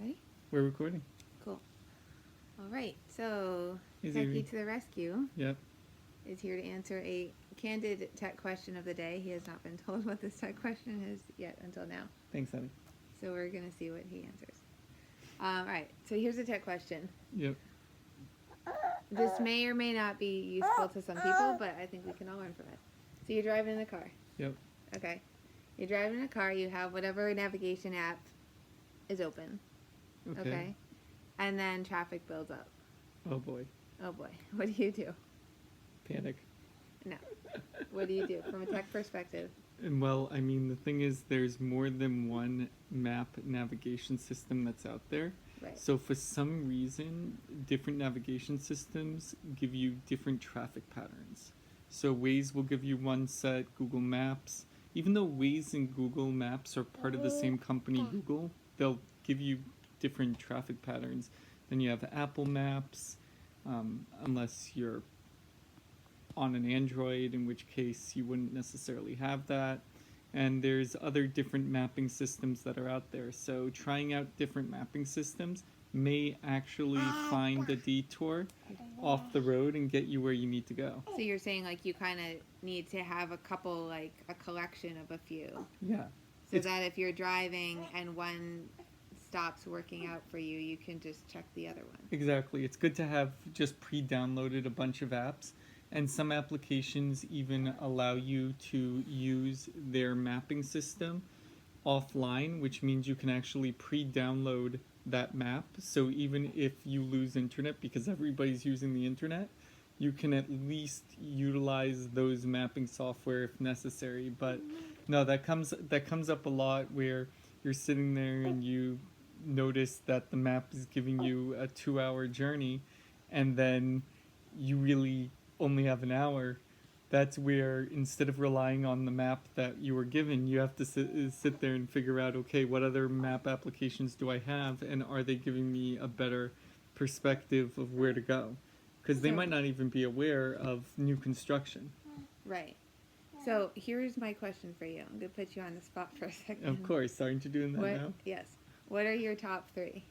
Ready? We're recording. Cool. All right. So, Hey, Techie Xavier. to the rescue Yep. is here to answer a candid tech question of the day. He has not been told what this tech question is yet until now. Thanks, honey. So we're going to see what he answers. All right. So here's a tech question. Yep. This may or may not be useful to some people, but I think we can all learn from it. So you're driving in a car. Yep. Okay. You're driving in a car. You have whatever navigation app is open. Okay. And then traffic builds up. Oh boy. Oh boy. What do you do? Panic. No. What do you do from a tech perspective? And well, I mean, the thing is, there's more than one map navigation system that's out there. Right. So for some reason, different navigation systems give you different traffic patterns. So Waze will give you one set, Google Maps. Even though Waze and Google Maps are part of the same company, Google, they'll give you different traffic patterns. Then you have Apple Maps, unless you're on an Android, in which case you wouldn't necessarily have that. And there's other different mapping systems that are out there. So trying out different mapping systems may actually find a detour off the road and get you where you need to go. So you're saying like you kind of need to have a couple, like a collection of a few. Yeah. So that if you're driving and one stops working out for you, you can just check the other one. Exactly. It's good to have just pre-downloaded a bunch of apps. And some applications even allow you to use their mapping system offline, which means you can actually pre-download that map. So even if you lose internet, because everybody's using the internet, you can at least utilize those mapping software if necessary. But no, that comes up a lot where you're sitting there and you notice that the map is giving you a 2-hour journey, and then you really only have an hour. That's where, instead of relying on the map that you were given, you have to sit there and figure out, okay, what other map applications do I have, and are they giving me a better perspective of where to go? Because they might not even be aware of new construction. Right. So here's my question for you. I'm going to put you on the spot for a second. Of course, aren't you doing that now? Yes. What are your top three?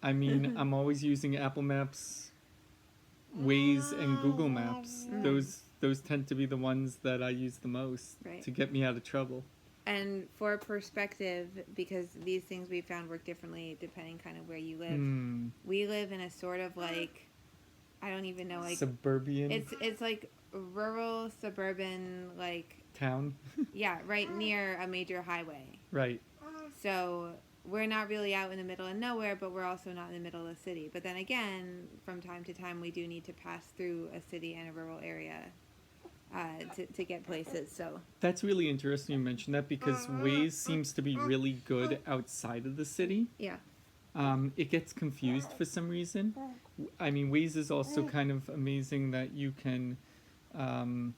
I mean, I'm always using Apple Maps, Waze, and Google Maps. Those tend to be the ones that I use the most to get me out of trouble. And for perspective, because these things we found work differently depending kind of where you live. We live in a sort of like, I don't even know, like suburban. It's like rural suburban, like town. Yeah, right near a major highway. Right. So we're not really out in the middle of nowhere, but we're also not in the middle of the city. But then again, from time to time, we do need to pass through a city and a rural area to get places. So that's really interesting you mentioned that, because Waze seems to be really good outside of the city. Yeah. It gets confused for some reason. I mean, Waze is also kind of amazing that you can, I'm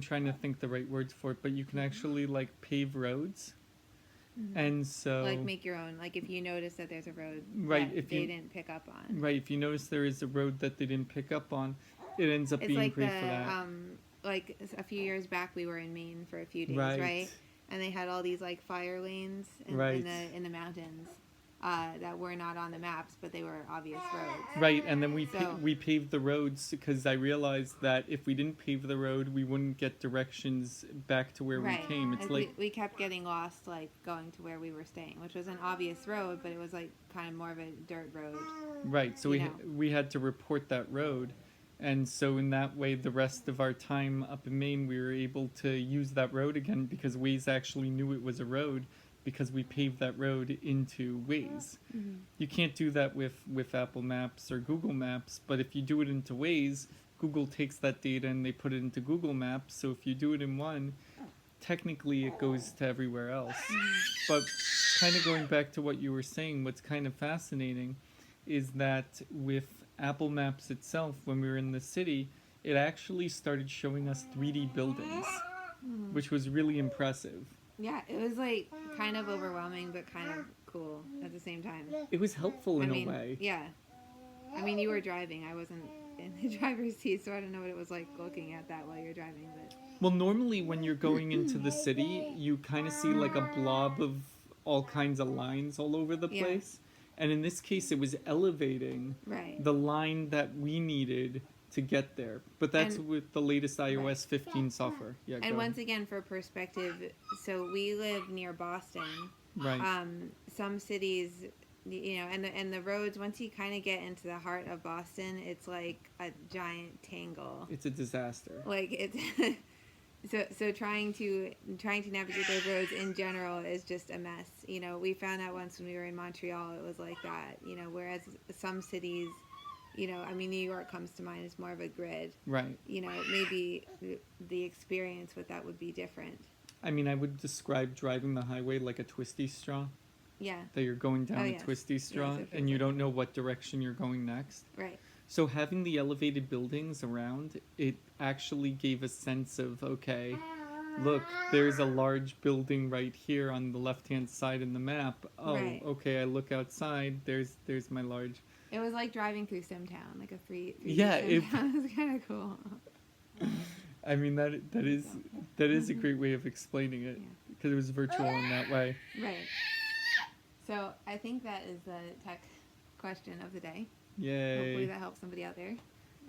trying to think the right words for it, but you can actually like pave roads. And so, like, make your own, like if you notice that there's a road that they didn't pick up on. Right, if you notice there is a road that they didn't pick up on, it ends up being like great for that. Like a few years back, we were in Maine for a few days, right? And they had all these like fire lanes in the mountains that were not on the maps, but they were obvious roads. Right, and then we paved the roads, because I realized that if we didn't pave the road, we wouldn't get directions back to where we came. It's like we kept getting lost, like going to where we were staying, which was an obvious road, but it was like kind of more of a dirt road. Right, so we had to report that road. And so in that way, the rest of our time up in Maine, we were able to use that road again, because Waze actually knew it was a road, because we paved that road into Waze. You can't do that with Apple Maps or Google Maps, but if you do it into Waze, Google takes that data and they put it into Google Maps. So if you do it in one, technically it goes to everywhere else. But kind of going back to what you were saying, what's kind of fascinating is that with Apple Maps itself, when we were in the city, it actually started showing us 3D buildings, which was really impressive. Yeah, it was like kind of overwhelming, but kind of cool at the same time. It was helpful in a way. Yeah. I mean, you were driving. I wasn't in the driver's seat, so I don't know what it was like looking at that while you're driving. But well, normally when you're going into the city, you kind of see like a blob all kinds of lines all over the Yeah. place. And in this case, it was elevating Right. the line that we needed to get there. But that's And- with the latest iOS Right. 15 software. Yeah, And go once ahead. again, for perspective, so we live near Boston. Right. Some cities, and the roads, once you kind of get into the heart of Boston, it's like a giant tangle. It's a disaster. Like it's so trying to navigate those roads in general is just a mess. We found out once when we were in Montreal, it was like that. Whereas some cities, New York comes to mind as more of a grid. Right. Maybe the experience with that would be different. I mean, I would describe driving the highway like a twisty straw. Yeah. That you're going down Oh, a yes. twisty straw Yes, it feels and you like don't know what direction you're going next. Right. So having the elevated buildings around, it actually gave a sense of, okay, look, there's a large building right here on the left-hand side in the map. Oh, Right. okay, I look outside, there's my large... It was like driving through SimTown, like a free Yeah, SimTown. It was kind of cool. I mean, that is a great way of explaining it, Yeah. because it was virtual in that way. Right. So I think that is the tech question of the day. Hopefully Yay. that helps somebody out there.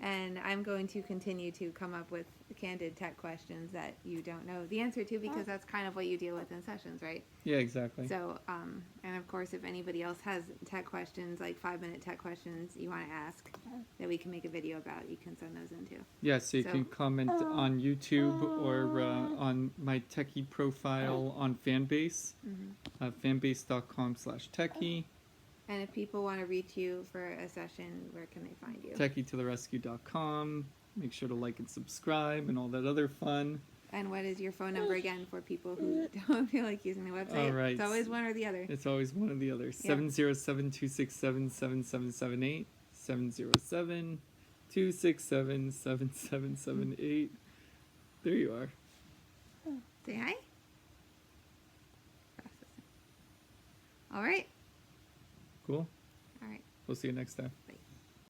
And I'm going to continue to come up with candid tech questions that you don't know the answer to, because that's kind of what you deal with in sessions, right? Yeah, exactly. So, and of course, if anybody else has tech questions, like 5-minute tech questions you want to ask that we can make a video about, you can send those in too. Yeah, so you So- can comment on YouTube or on my Techie profile on Fanbase, fanbase.com/Techie, And if people want to reach you for a session, where can they find you? techie-to-the-rescue.com. Make sure to like and subscribe and all that other fun. And what is your phone number again for people who don't feel like using the website? All right. It's always one or the other. It's always one or the other. 707-267-7778, 707-267-7778. There you are. Say hi. Processing. All right. Cool. All right. We'll see you next time. Bye.